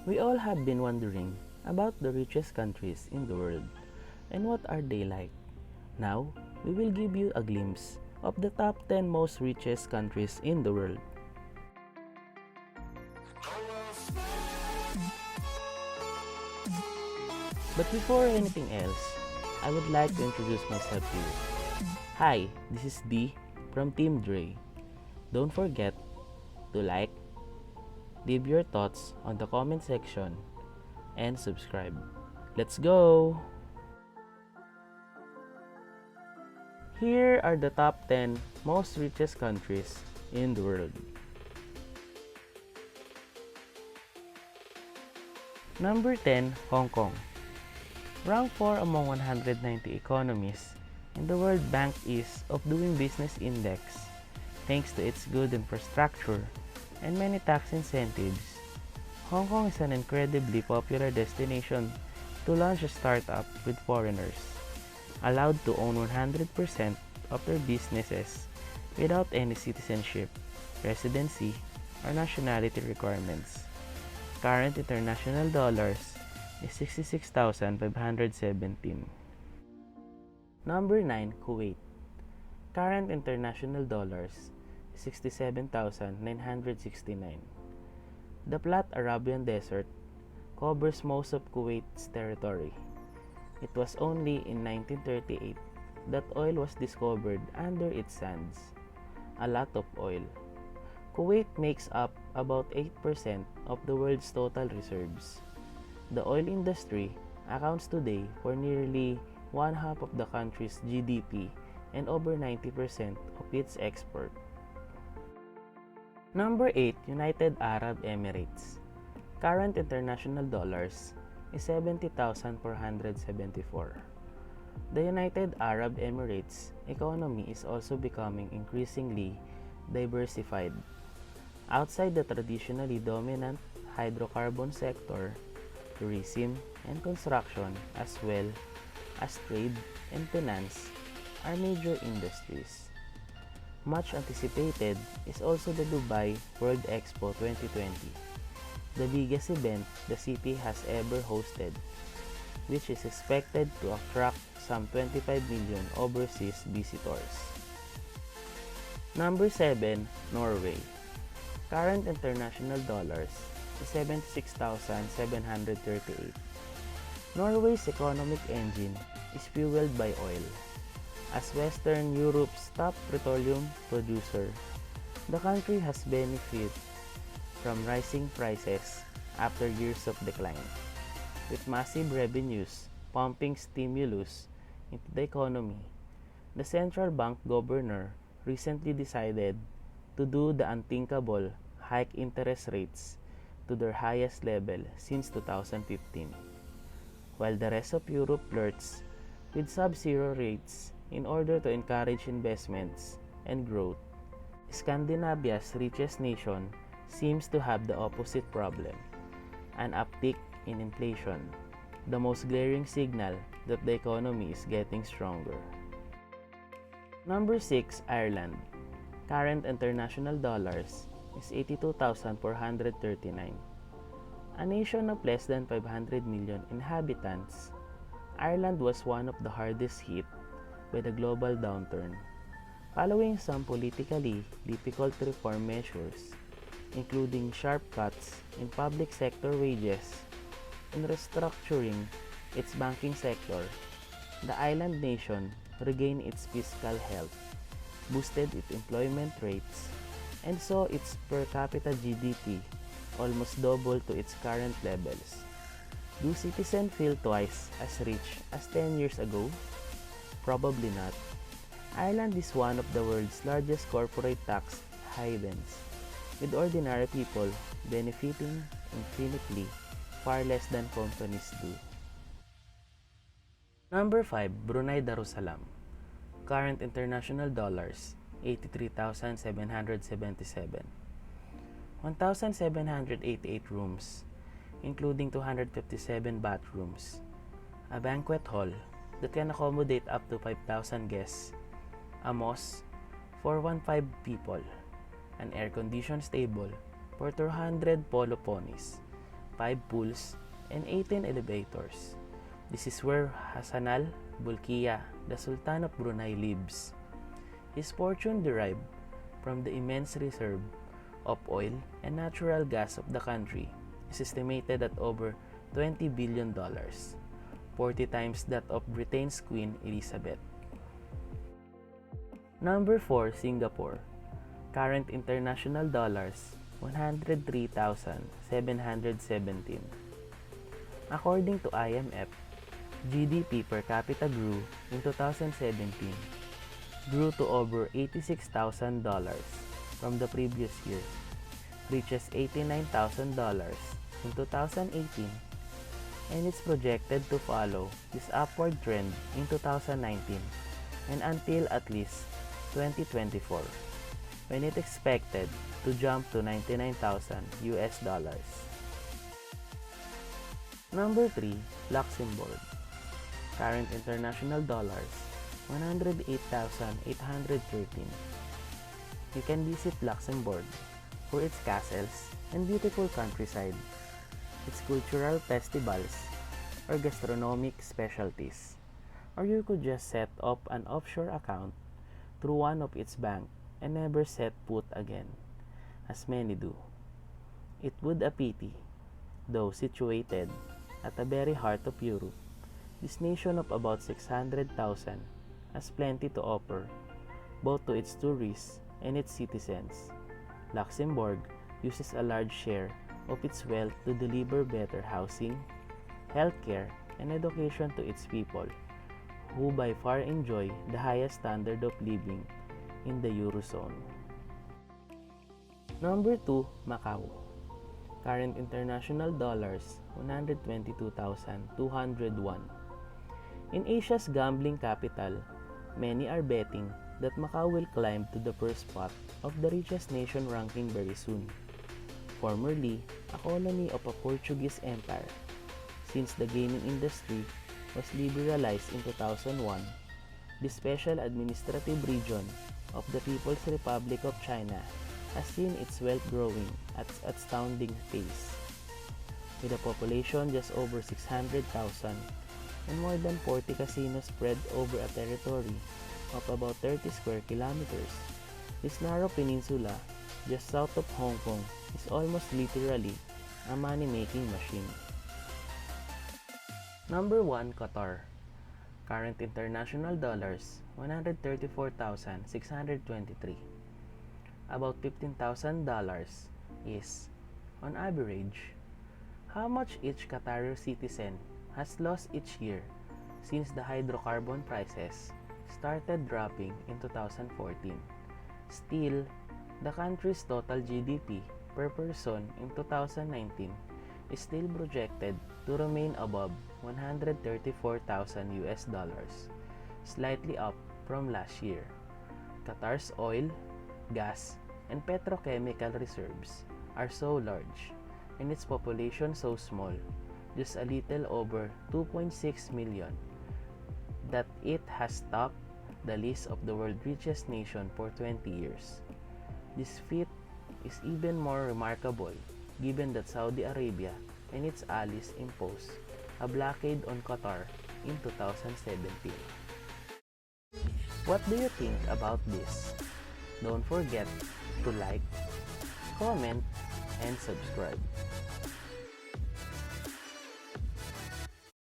We all have been wondering about the richest countries in the world and what are they like. Now, we will give you a glimpse of the top 10 most richest countries in the world. But before anything else, I would like to introduce myself to you. Hi, this is D from Team Dre. Don't forget to like, leave your thoughts on the comment section, and subscribe. Let's go! Here are the top 10 most richest countries in the world. Number 10, Hong Kong. Ranked 4 among 190 economies in the World Bank Ease of Doing Business Index, thanks to its good infrastructure and many tax incentives. Hong Kong is an incredibly popular destination to launch a startup with foreigners, allowed to own 100% of their businesses without any citizenship, residency, or nationality requirements. Current international dollars is 66,517. Number 9, Kuwait. Current international dollars is 67,969. The flat Arabian Desert covers most of Kuwait's territory. It was only in 1938 that oil was discovered under its sands. A lot of oil. Kuwait makes up about 8% of the world's total reserves. The oil industry accounts today for nearly one half of the country's GDP and over 90% of its export. Number 8, United Arab Emirates. Current international dollars is 70,474. The United Arab Emirates economy is also becoming increasingly diversified. Outside the traditionally dominant hydrocarbon sector, tourism and construction, as well as trade and finance, are major industries. Much anticipated is also the Dubai World Expo 2020, the biggest event the city has ever hosted, which is expected to attract some 25 million overseas visitors. Number 7, Norway. Current international dollars is 76,738. Norway's economic engine is fueled by oil. As Western Europe's top petroleum producer, the country has benefited from rising prices after years of decline, with massive revenues pumping stimulus into the economy. The central bank governor recently decided to do the unthinkable, hike interest rates to their highest level since 2015, while the rest of Europe flirts with sub-zero rates in order to encourage investments and growth. Scandinavia's richest nation seems to have the opposite problem, an uptick in inflation, the most glaring signal that the economy is getting stronger. Number 6, Ireland. Current international dollars is 82,439. A nation of less than 500 million inhabitants, Ireland was one of the hardest hit by the global downturn, following some politically difficult reform measures, including sharp cuts in public sector wages and restructuring its banking sector. The island nation regained its fiscal health, boosted its employment rates, and saw its per capita GDP almost double to its current levels. Do citizens feel twice as rich as 10 years ago? Probably not. Ireland is one of the world's largest corporate tax havens, with ordinary people benefiting infinitely far less than companies do. Number 5, Brunei Darussalam. Current international dollars, 83,777. 1,788 rooms, including 257 bathrooms, a banquet hall that can accommodate up to 5,000 guests, a mosque for 1,500 people, an air-conditioned stable for 200 polo ponies, 5 pools, and 18 elevators. This is where Hassan al-Bolkiah, the Sultan of Brunei, lives. His fortune derived from the immense reserve of oil and natural gas of the country is estimated at over $20 billion, 40 times that of Britain's Queen Elizabeth. Number 4, Singapore. Current international dollars, 103,717. According to IMF, GDP per capita grew in 2017, grew to over $86,000 from the previous year, reaches $89,000 in 2018, and it's projected to follow this upward trend in 2019 and until at least 2024, when it's expected to jump to $99,000 US. Number 3, Luxembourg. Current international dollars, 108,813. You can visit Luxembourg for its castles and beautiful countryside, its cultural festivals, or gastronomic specialties. Or you could just set up an offshore account through one of its banks and never set foot again, as many do. It would a pity, though situated at the very heart of Europe. This nation of about 600,000 has plenty to offer, both to its tourists and its citizens. Luxembourg uses a large share of its wealth to deliver better housing, healthcare, and education to its people, who by far enjoy the highest standard of living in the Eurozone. Number 2, Macau. Current international dollars, 122,201. In Asia's gambling capital, many are betting that Macau will climb to the first spot of the richest nation ranking very soon. Formerly a colony of a Portuguese empire, since the gaming industry was liberalized in 2001, the special administrative region of the People's Republic of China has seen its wealth growing at an astounding pace. With a population just over 600,000 and more than 40 casinos spread over a territory of about 30 square kilometers, this narrow peninsula just south of Hong Kong is almost literally a money-making machine. Number 1, Qatar. Current international dollars, 134,623. About $15,000 is, on average, how much each Qatari citizen has lost each year since the hydrocarbon prices started dropping in 2014. Still, the country's total GDP per person in 2019 is still projected to remain above 134,000 US dollars, slightly up from last year. Qatar's oil, gas, and petrochemical reserves are so large and its population so small, just a little over 2.6 million, that it has topped the list of the world's richest nation for 20 years. This feat is even more remarkable given that Saudi Arabia and its allies imposed a blockade on Qatar in 2017. What do you think about this? Don't forget to like, comment, and subscribe.